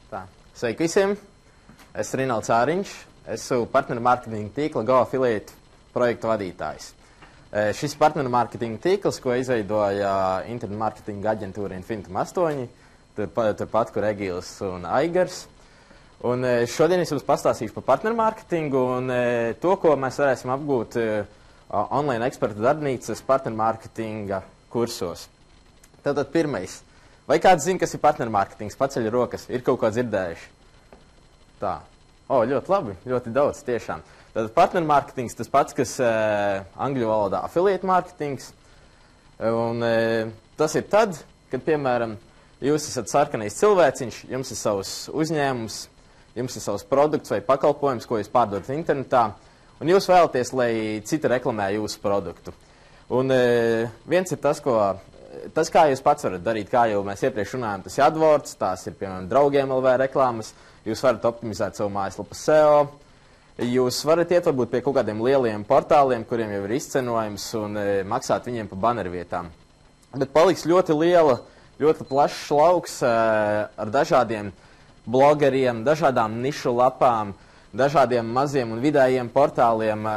Tā. Sveiki visiem! Es esmu Rinalds Āriņš, esmu partneru mārketinga tīkla Go Affiliate projektu vadītājs. Šis partneru mārketinga tīkls, ko izveidoja internetu mārketinga aģentūra Infinitum 8, turpat, kur Egils un Aigars. Un šodien es jums pastāstīšu par partneru mārketingu un to, ko mēs varēsim apgūt online ekspertu darbnīcas partneru mārketinga kursos. Tātad pirmais. Vai kāds zina, kas ir partneru mārketings? Paceļ rokas. Ir kaut ko dzirdējuši? Tā. Ļoti labi. Ļoti daudz, tiešām. Tātad partneru mārketings tas pats, kas angļu valodā affiliate mārketings. Un tas ir tad, kad, piemēram, jūs esat sarkanais cilvēciņš, jums ir savs uzņēmums, jums ir savs produkts vai pakalpojums, ko jūs pārdodat internetā, un jūs vēlaties, lai citi reklamē jūsu produktu. Un viens ir tas, kā jūs pats varat darīt, kā jau mēs iepriekš runājām, tas ir AdWords, tās ir, piemēram, draugiem LV reklāmas, jūs varat optimizēt savu mājaslapu SEO, jūs varat iet varbūt pie kaut kādiem lieliem portāliem, kuriem jau ir izcenojums un maksāt viņiem pa baneru vietām. Bet paliks ļoti plašs lauks ar dažādiem blogeriem, dažādām nišu lapām, dažādiem maziem un vidējiem portāliem,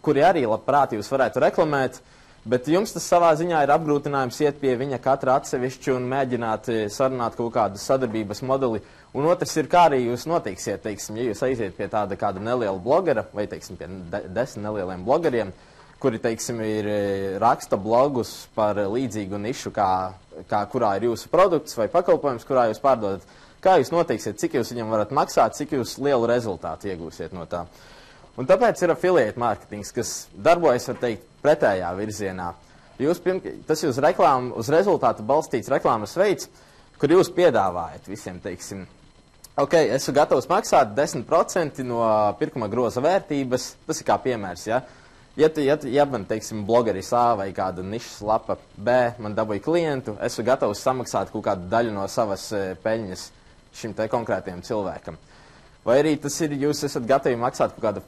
kuri arī labprāt jūs varētu reklamēt. Bet jums tas savā ziņā ir apgrūtinājums iet pie viņa katra atsevišķi un mēģināt sarunāt kaut kādu sadarbības modeli. Un otrs ir, kā arī jūs noteiksiet, teiksim, ja jūs aiziet pie kāda neliela blogera vai, teiksim, pie 10 nelieliem blogeriem, kuri, teiksim, raksta blogus par līdzīgu nišu, kurā ir jūsu produkts vai pakalpojums, kurā jūs pārdodat. Kā jūs noteiksiet, cik jūs viņam varat maksāt, cik jūs lielu rezultātu iegūsiet no tā. Un tāpēc ir affiliate mārketings, kas darbojas, var teikt, pretējā virzienā. Tas ir uz rezultātu balstīts reklāmas veids, kur jūs piedāvājat visiem, teiksim, ok, esmu gatavs maksāt 10% no pirkuma groza vērtības, tas ir kā piemērs, ja? Ja man, teiksim, blogeris A vai kāda nišas lapa B, man dabūja klientu, esmu gatavs samaksāt kaut kādu daļu no savas peļņas šim te konkrētajam cilvēkam. Vai arī tas ir, jūs esat gatavi maksāt kaut kādu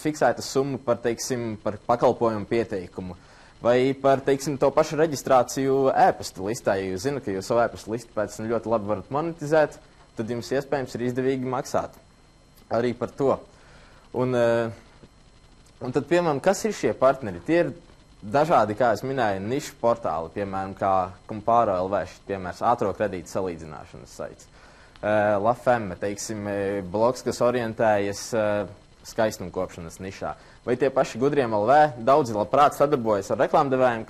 fiksētu summu par, teiksim, par pakalpojumu pieteikumu. Vai par, teiksim, to pašu reģistrāciju ēpastu listā. Ja jūs zinat, ka jūs savu ēpastu listu pēc tam ļoti labi varat monetizēt, tad jums iespējams ir izdevīgi maksāt arī par to. Un tad, piemēram, kas ir šie partneri? Tie ir dažādi, kā es minēju, nišu portāli, piemēram, kā Comparo LV, piemērs, ātro kredītu salīdzināšanas saits. La Femme, teiksim, blogs, kas orientējas skaistumkopšanas nišā. Vai tie paši gudriem LV, daudzi labprāt sadarbojas ar reklāmdevējiem,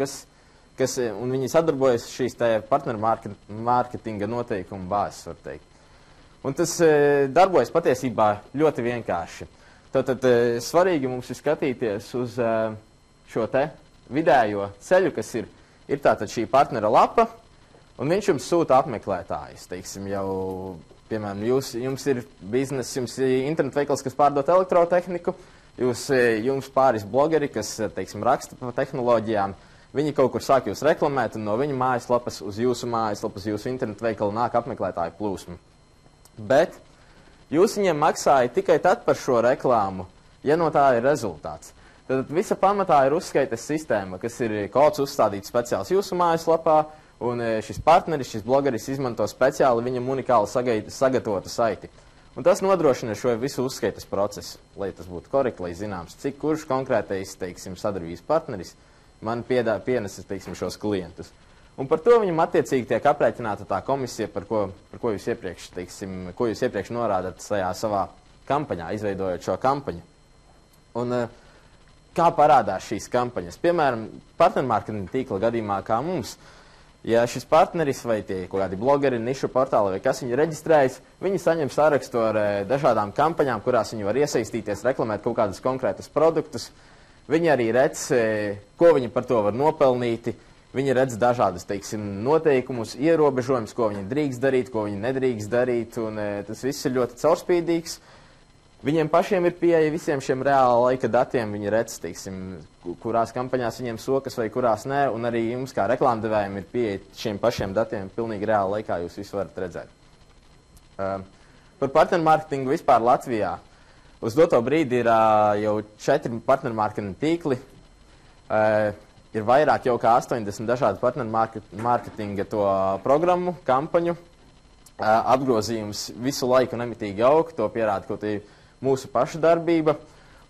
un viņi sadarbojas šīs te partneru mārketinga noteikumu bāzes, var teikt. Un tas darbojas patiesībā ļoti vienkārši. Tātad svarīgi mums ir skatīties uz šo te vidējo ceļu, kas ir tātad šī partnera lapa, un viņš jums sūta apmeklētājus, teiksim, jau, piemēram, jums ir biznes, jums ir internetu veikals, kas pārdot elektrotehniku, jums pāris blogeri, kas, teiksim, raksta par tehnoloģijām, viņi kaut kur sāk jūs reklamēt, un no viņa mājaslapas uz jūsu mājaslapu, uz jūsu internetu veikalu nāk apmeklētāju plūsma. Bet jūs viņiem maksājat tikai tad par šo reklāmu, ja no tā ir rezultāts. Tad visa pamatā ir uzskaites sistēma, kas ir kods uzstādīts speciāls jūsu mājaslapā, un šis partneris, šis blogeris izmanto speciāli viņam unikāli sagatavotu saiti. Un tas nodrošina šo visu uzskaitas procesu, lai tas būtu korekti, lai zināms, cik kurš konkrētais, teiksim, sadarbības partneris man pienesis, teiksim, šos klientus. Un par to viņam attiecīgi tiek aprēķināta tā komisija, par ko jūs iepriekš, teiksim, ko jūs iepriekš norādat savā kampaņā, izveidojot šo kampaņu. Un kā parādās šīs kampaņas? Piemēram, partnermārketinga tīkla gadījumā kā mums, ja šis partneris vai tie kaut kādi blogeri, nišu portāli vai kas viņi reģistrējas, viņi saņem sarakstu ar dažādām kampaņām, kurās viņi var iesaistīties, reklamēt kaut kādus konkrētus produktus. Viņi arī redz, ko viņi par to var nopelnīt, viņi redz dažādus, teiksim, noteikumus, ierobežojumus, ko viņi drīkst darīt, ko viņi nedrīkst darīt, un tas viss ir ļoti caurspīdīgs. Viņiem pašiem ir pieeja visiem šiem reāla laika datiem, viņi redz, teiksim, kurās kampaņās viņiem sokas vai kurās nē, un arī jums kā reklāmdevējiem ir pieeja šiem pašiem datiem pilnīgi reāla laikā, jūs visu varat redzēt. Par partnermārketingu vispār Latvijā. Uz doto brīdi ir jau 4 partnermārketinga tīkli, ir vairāk jau kā 80 dažādu partnermārketinga to programmu, kampaņu, apgrozījums visu laiku nemitīgi aug, to pierāda kaut arī mūsu pašu darbība.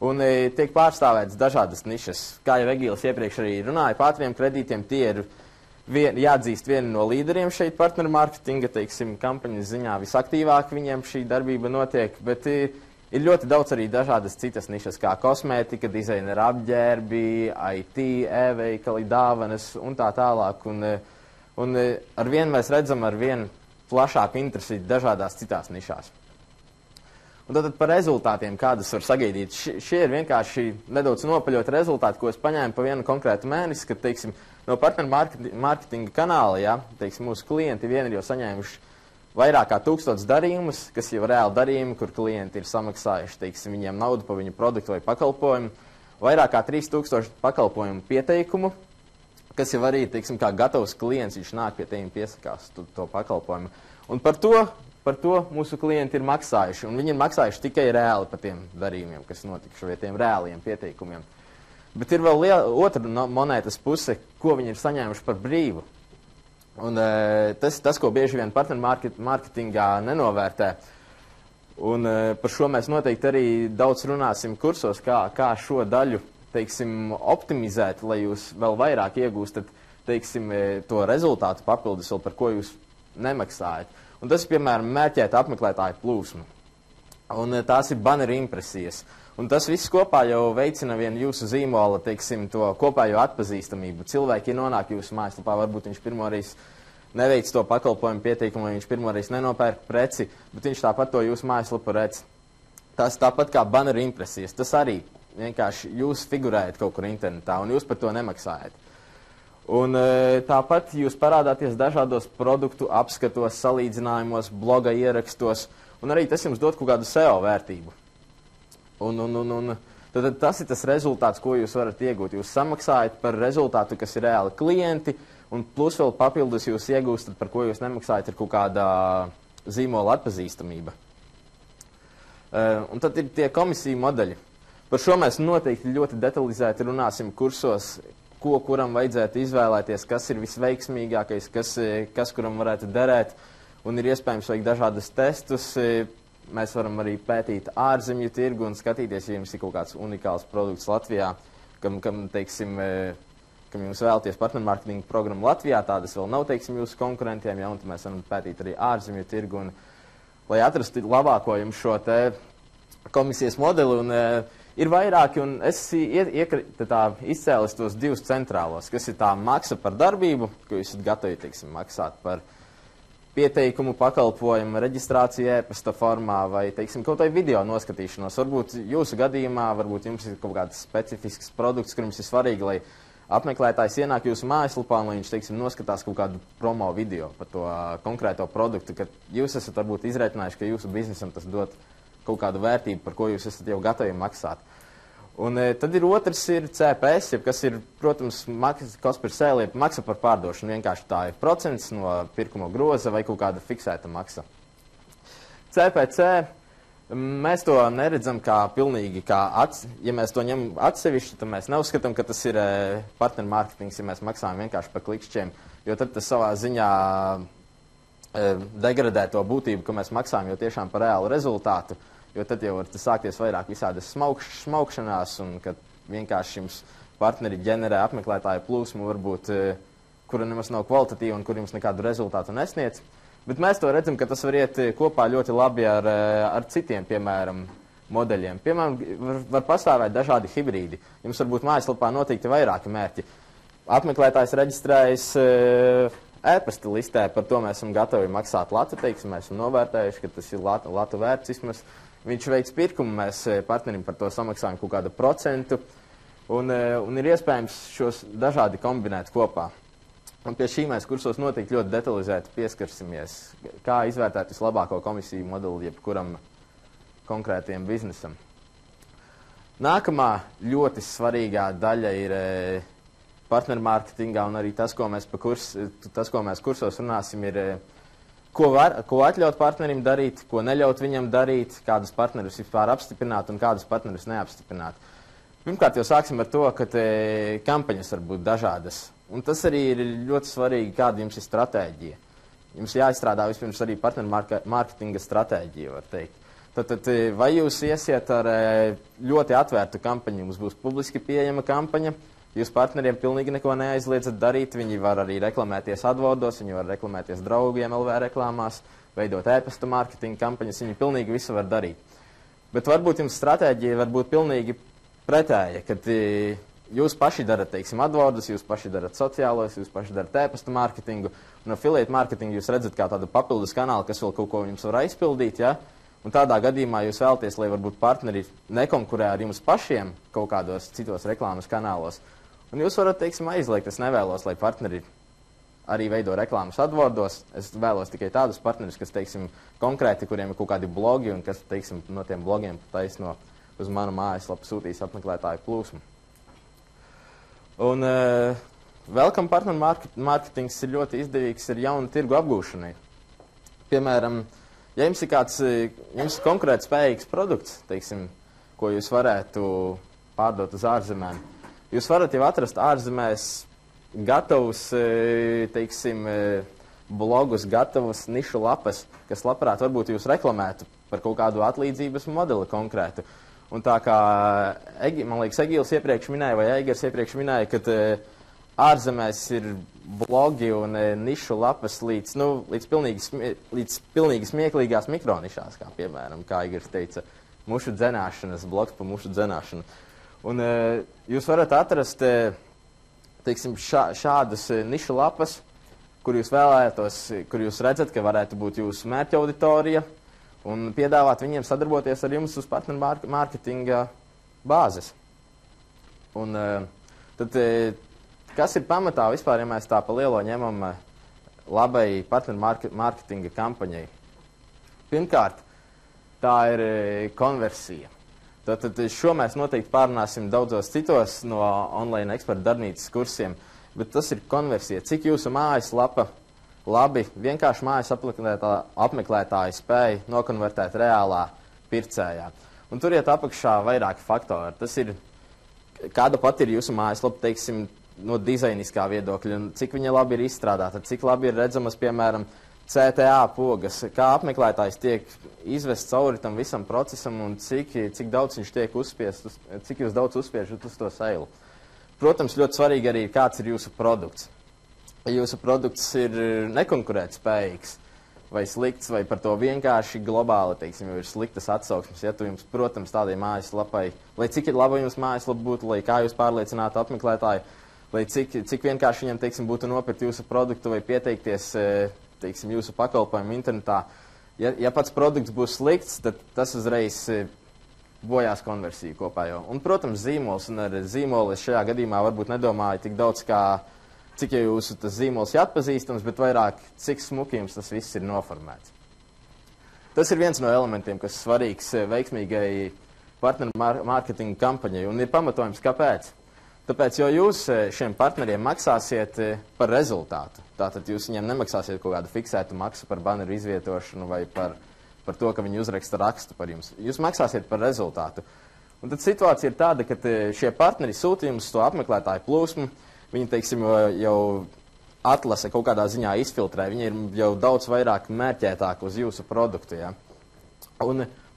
Un tiek pārstāvētas dažādas nišas. Kā jau Egīls iepriekš arī runāja, par ātriem kredītiem tie ir jāatzīst vieni no līderiem šeit partneru mārketinga, teiksim, kampaņas ziņā visaktīvāk viņiem šī darbība notiek, bet ir ļoti daudz arī dažādas citas nišas, kā kosmētika, dizainera apģērbi, IT, e-veikali, dāvanas un tā tālāk. Un arvien mēs redzam arvien plašāku interesi dažādās citās nišās. Un tad par rezultātiem, kādas var sagaidīt. Šie ir vienkārši nedaudz nopaļoti rezultāti, ko es paņēmu pa vienu konkrētu mēnesi, kad, teiksim, no partneru mārketinga kanāla, ja, teiksim, mūsu klienti vien ir jau saņēmuši vairāk kā 1000 darījumus, kas jau reāli darījumi, kur klienti ir samaksājuši, teiksim, viņiem naudu par viņu produktu vai pakalpojumu, vairāk kā 3000 pakalpojumu pieteikumu, kas jau arī, teiksim, kā gatavs klients, viņš nāk pie tevi piesakās to pakalpojumu. Un par to mūsu klienti ir maksājuši, un viņi ir maksājuši tikai reāli par tiem darījumiem, kas notikuši, vai tiem reāliem pieteikumiem. Bet ir vēl otra monētas puse, ko viņi ir saņēmuši par brīvu. Un tas, ko bieži vien partneru mārketingā nenovērtē. Un par šo mēs noteikti arī daudz runāsim kursos, kā šo daļu, teiksim, optimizēt, lai jūs vēl vairāk iegūstat, teiksim, to rezultātu papildus vēl, par ko jūs nemaksājat. Un tas ir, piemēram, mērķēta apmeklētāju plūsma. Un tās ir baneri impresijas. Un tas viss kopā jau veicina vien jūsu zīmola, teiksim, to kopējo atpazīstamību. Cilvēki, ja nonāk jūsu mājaslapā, varbūt viņš pirmoreiz neveic to pakalpojumu pieteikumu, viņš pirmoreiz nenopērk preci, bet viņš tāpat to jūsu mājaslapu redz. Tas tāpat kā baneri impresijas. Tas arī vienkārši jūs figurējat kaut kur internetā, un jūs par to nemaksājat. Un tāpat jūs parādāties dažādos produktu apskatos, salīdzinājumos, bloga ierakstos, un arī tas jums dod kaut kādu SEO vērtību. Tad tas ir tas rezultāts, ko jūs varat iegūt. Jūs samaksājat par rezultātu, kas ir reāli klienti, un plus vēl papildus jūs iegūstat, par ko jūs nemaksājat, ir kaut kāda zīmola atpazīstamība. Un tad ir tie komisiju modeļi. Par šo mēs noteikti ļoti detalizēti runāsim kursos, ko kuram vajadzētu izvēlēties, kas ir visveiksmīgākais, kas kuram varētu derēt, un ir iespējams veikt dažādas testus. Mēs varam arī pētīt ārzemju tirgu un skatīties, ja jums ir kaut kāds unikāls produkts Latvijā, kam teiksim, kam jums vēlaties partnermārketinga programmu Latvijā, tādas vēl nav, teiksim, jūsu konkurentiem, ja, un tad mēs varam pētīt arī ārzemju tirgu, un, lai atrastu labāko jums šo te komisijas modeli, un ir vairāki, un es izcēlis tos divus centrālos, kas ir tā maksa par darbību, ko jūs esat gatavi, teiksim, maksāt par pieteikumu, pakalpojumu, reģistrāciju e-pasta formā vai, teiksim, kaut vai video noskatīšanos. Varbūt jūsu gadījumā, varbūt jums ir kaut kāds specifisks produkts, kur jums ir svarīgi, lai apmeklētājs ienāk jūsu mājaslapā un lai viņš, teiksim, noskatās kaut kādu promo video par to konkrēto produktu, kad jūs esat varbūt izreikinājuši, ka jūsu biznesam tas dod kaut kādu vērtību, par ko jūs esat jau gatavi maksāt. Un tad ir otrs, ir CPS, kas ir, protams, cost per sale, maksa par pārdošanu. Vienkārši tā ir procents no pirkuma groza vai kaut kāda fiksēta maksa. CPC, mēs to neredzam kā pilnīgi, ja mēs to ņemam atsevišķi, tad mēs neuzskatām, ka tas ir partneru mārketings, ja mēs maksājam vienkārši par klikšķiem, jo tad tas savā ziņā degradē to būtību, ka mēs maksājam jau tiešām par reālu rezultātu. Jo tad jau var sākties vairāk visādas smaukšanās, un kad vienkārši jums partneri ģenerē apmeklētāju plūsmu, varbūt, kura nemaz nav kvalitatīva un kur jums nekādu rezultātu nesniedz. Bet mēs to redzam, ka tas var iet kopā ļoti labi ar citiem, piemēram, modeļiem. Piemēram, var pastāvēt dažādi hibrīdi. Jums varbūt mājaslapā noteikti vairāki mērķi. Apmeklētājs reģistrējas e-pasta listē, par to mēs esam gatavi maksāt latu, teiksim, mēs esam novērtējuši, ka tas ir latu vērts vismaz. Viņš veiks pirkumu, mēs partnerim par to samaksājam kaut kādu procentu, un ir iespējams šos dažādi kombinēt kopā. Un pie šī mēs kursos noteikti ļoti detalizēti pieskarsimies, kā izvērtēt vislabāko komisiju modeli jebkuram konkrētiem biznesam. Nākamā ļoti svarīgā daļa ir partneru mārketingā, un arī tas, ko mēs kursos runāsim, ir ko atļaut partnerim darīt, ko neļaut viņam darīt, kādus partnerus vispār apstiprināt un kādus partnerus neapstiprināt. Pirmkārt, jau sāksim ar to, ka kampaņas var būt dažādas. Un tas arī ir ļoti svarīgi, kāda jums ir stratēģija. jums jāizstrādā vispirms arī partneru mārketinga stratēģija, var teikt. Tad vai jūs iesiet ar ļoti atvērtu kampaņu, jums būs publiski pieejama kampaņa, jūs partneriem pilnīgi neko neaizliedzat darīt, viņi var arī reklamēties advodos, viņi var reklamēties draugiem LV reklāmās, veidot e-pasta mārketinga kampaņas, viņi pilnīgi visu var darīt. Bet varbūt jums stratēģija var būt pilnīgi pretēja, kad jūs paši darat, teiksim, advodus, jūs paši darat sociālos, jūs paši darat e-pasta mārketingu, un affiliate mārketingu jūs redzat kā tādu papildus kanālu, kas vēl kaut ko jums var aizpildīt, ja? Un tādā gadījumā jūs vēlaties, lai varbūt partneri nekonkurē ar jums pašiem kaut kādos citos reklāmas kanālos. Un jūs varat, teiksim, aizliegt, es nevēlos, lai partneri arī veido reklāmas advordos. Es vēlos tikai tādus partnerus, kas, teiksim, konkrēti, kuriem ir kaut kādi blogi un kas, teiksim, no tiem blogiem taisno uz manu mājaslapu sūtīs apmeklētāju plūsmu. Un vēl kam partneru mārketings ir ļoti izdevīgs, ir jaunu tirgu apgūšanai. Piemēram, ja jums ir kāds konkrēti spējīgs produkts, teiksim, ko jūs varētu pārdot uz ārzemēm, jūs varat jau atrast ārzemēs gatavus, teiksim, blogus, gatavus nišu lapas, kas labprāt varbūt jūs reklamētu par kaut kādu atlīdzības modeli konkrētu. Un tā kā, man liekas, Egīls iepriekš minēja, vai Eigars iepriekš minēja, ka ārzemēs ir blogi un nišu lapas līdz pilnīgi smieklīgās mikronišās, kā piemēram, kā Eigars teica, mušu dzenāšanas, blogs par mušu dzenāšanu. Un jūs varat atrast, teiksim, šādas nišu lapas, kur jūs vēlētos, kur jūs redzat, ka varētu būt jūsu mērķa auditorija, un piedāvāt viņiem sadarboties ar jums uz partneru mārketinga bāzes. Un tad, kas ir pamatā vispār, ja mēs tā pa lielo ņemam labai partneru mārketinga kampaņai? Pirmkārt, tā ir konversija. Tad šo mēs noteikti pārunāsim daudzos citos no online ekspertu darbnīcas kursiem, bet tas ir konversija. Cik jūsu mājaslapa labi, vienkārši mājas apmeklētāji spēja nokonvertēt reālā pircējā. Un tur iet apakšā vairāki faktori. Tas ir, kāda pat ir jūsu mājaslapa, teiksim, no dizainiskā viedokļa, un cik viņa labi ir izstrādāta, cik labi ir redzamas, piemēram, CTA pogas, kā apmeklētājs tiek izvests cauri tam visam procesam, un cik daudz viņš tiek uzspiests, cik jūs daudz uzspiežat uz to sailu. Protams, ļoti svarīgi arī, kāds ir jūsu produkts. Ja jūsu produkts ir nekonkurētspējīgs vai slikts, vai par to vienkārši globāli, teiksim, ir sliktas atsauksmes, ja tu jums, protams, tādai mājaslapai, lai cik ir laba jums mājaslapa būtu, lai kā jūs pārliecinātu apmeklētāju, lai cik vienkārši viņam, teiksim, būtu nopirkt jūsu produktu vai pieteikties, teiksim, jūsu pakalpojumu internetā. Ja pats produkts būs slikts, tad tas uzreiz bojās konversiju kopā jau. Un, protams, zīmols, un ar zīmolu es šajā gadījumā varbūt nedomāju tik daudz kā cik jau jūsu tas zīmols ir atpazīstams, bet vairāk, cik smuki jums tas viss ir noformēts. Tas ir viens no elementiem, kas svarīgs veiksmīgai partneru mārketinga kampaņai, un ir pamatojums, kāpēc. Tāpēc, jo jūs šiem partneriem maksāsiet par rezultātu. Tātad jūs viņiem nemaksāsiet kaut kādu fiksētu maksu par baneru izvietošanu vai par to, ka viņi uzraksta rakstu par jums. Jūs maksāsiet par rezultātu. Un tad situācija ir tāda, ka šie partneri sūta jums to apmeklētāju plūsmu, viņi, teiksim, jau atlase kaut kādā ziņā izfiltrē, viņi ir jau daudz vairāk mērķētāk uz jūsu produktu, ja.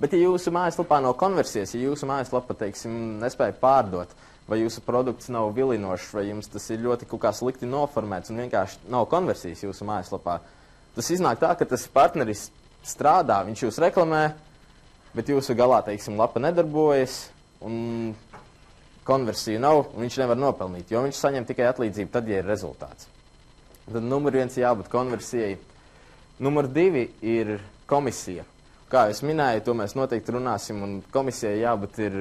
Bet ja jūsu mājaslapā nav konversijas, ja jūsu mājaslapa, teiksim, nespēja pārdot, vai jūsu produkts nav vilinošs, vai jums tas ir ļoti kaut kā slikti noformēts un vienkārši nav konversijas jūsu mājaslapā, tas iznāk tā, ka tas partneris strādā, viņš jūs reklamē, bet jūsu galā, teiksim, lapa nedarbojas, un konversiju nav, un viņš nevar nopelnīt, jo viņš saņem tikai atlīdzību tad, ja ir rezultāts. Tad numur 1 jābūt konversijai. Numur 2 ir komisija. Kā es minēju, to mēs noteikti runāsim, un komisijai jābūt ir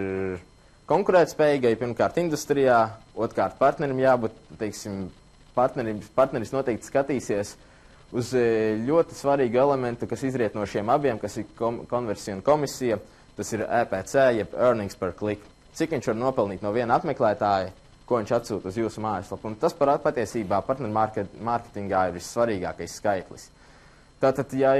konkurētspējīgai, pirmkārt industrijā, otrkārt partnerim jābūt, teiksim, partneris noteikti skatīsies uz ļoti svarīgu elementu, kas izriet no šiem abiem, kas ir konversija un komisija, tas ir EPC, jeb earnings per click. Cik viņš var nopelnīt no viena apmeklētāja, ko viņš atsūta uz jūsu mājaslapu. Un tas patiesībā partneru mārketingā ir vissvarīgākais skaitlis. Tātad, ja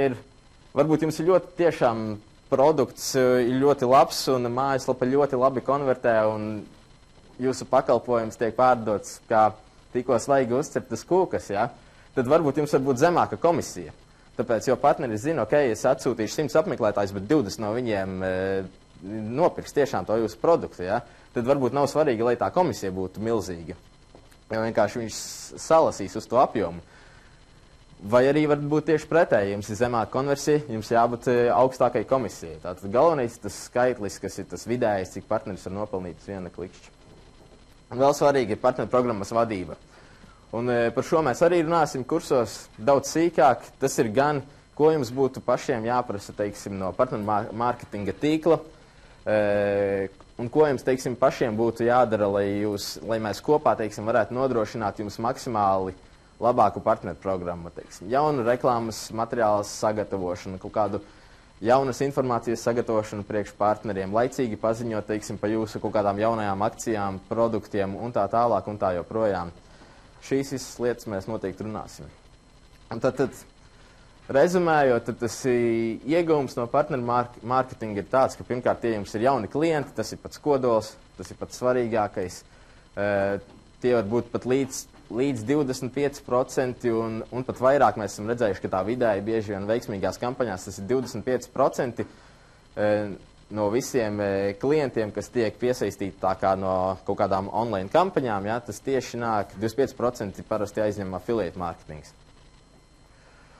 varbūt jums ir ļoti tiešām produkts ir ļoti labs un mājaslapa ļoti labi konvertē un jūsu pakalpojums tiek pārdots kā tikko svaigi uzceptas kūkas, ja, tad varbūt jums var būt zemāka komisija. Tāpēc, jo partneris zina, ok, es atsūtīšu 100 apmeklētājus, bet 20 no viņiem nopirks tiešām to jūsu produktu, ja? Tad varbūt nav svarīgi, lai tā komisija būtu milzīga. Jo vienkārši viņš salasīs uz to apjomu. Vai arī var būt tieši pretēji, jums ir zemāka konversija, jums jābūt augstākai komisijai. Tātad galvenais tas skaitlis, kas ir tas vidējais, cik partneris var nopelnīt uz viena klikšķa. Un vēl svarīgi ir partneru programmas vadība. Un par šo mēs arī runāsim kursos daudz sīkāk. Tas ir gan, ko jums būtu pašiem jāprasa, teiksim, no partneru mārketinga tīkla, un ko jums, teiksim, pašiem būtu jādara, lai mēs kopā, teiksim, varētu nodrošināt jums maksimāli labāku partneru programmu, teiksim, jaunu reklāmas materiālas sagatavošanu, kaut kādu jaunas informācijas sagatavošanu priekš partneriem, laicīgi paziņot, teiksim, pa jūsu kaut kādām jaunajām akcijām, produktiem un tā tālāk un tā joprojām. Šīs visas lietas mēs noteikti runāsim. Un tad rezumējot, tad tas iegūms no partneru mārketinga ir tāds, ka pirmkārt tie jums ir jauni klienti, tas ir pats kodols, tas ir pats svarīgākais. Tie var būt pat līdz 25% un pat vairāk mēs esam redzējuši, ka tā vidēji bieži vien veiksmīgās kampaņās tas ir 25% no visiem klientiem, kas tiek piesaistīti tā kā no kaut kādām online kampaņām, ja, tas tieši nāk 25% parasti aizņem affiliate mārketings.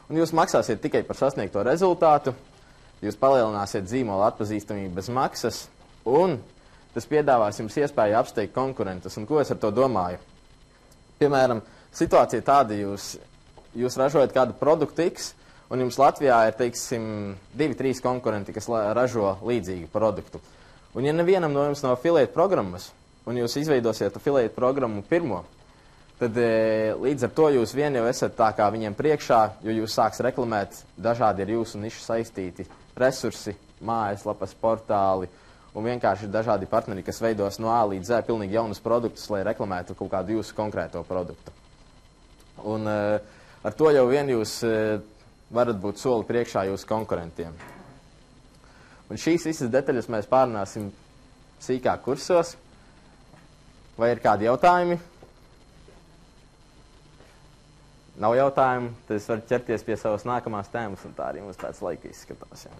Un jūs maksāsiet tikai par sasniegto rezultātu, jūs palielināsiet zīmola atpazīstamību bez maksas, un tas piedāvās jums iespēju apsteigt konkurentus. Un ko es ar to domāju? Piemēram, situācija tāda, jūs ražojat kādu produktu X, un jums Latvijā ir, teiksim, 2-3 konkurenti, kas ražo līdzīgu produktu. Un ja nevienam no jums nav affiliate programmas, un jūs izveidosiet affiliate programmu pirmo, tad līdz ar to jūs vien jau esat tā kā viņiem priekšā, jo jūs sāks reklamēt, dažādi ir jūsu nišu saistīti resursi, mājaslapas, portāli, un vienkārši ir dažādi partneri, kas veidos no A līdz Z pilnīgi jaunus produktus, lai reklamētu kaut kādu jūsu konkrēto produktu. Un ar to jau vien jūs varat būt soli priekšā jūsu konkurentiem. Un šīs visas detaļas mēs pārunāsim sīkāk kursos. Vai ir kādi jautājumi? Nav jautājumu, tad es varu ķerties pie savas nākamās tēmas, un tā arī mums pēc laika izskatās. Jā.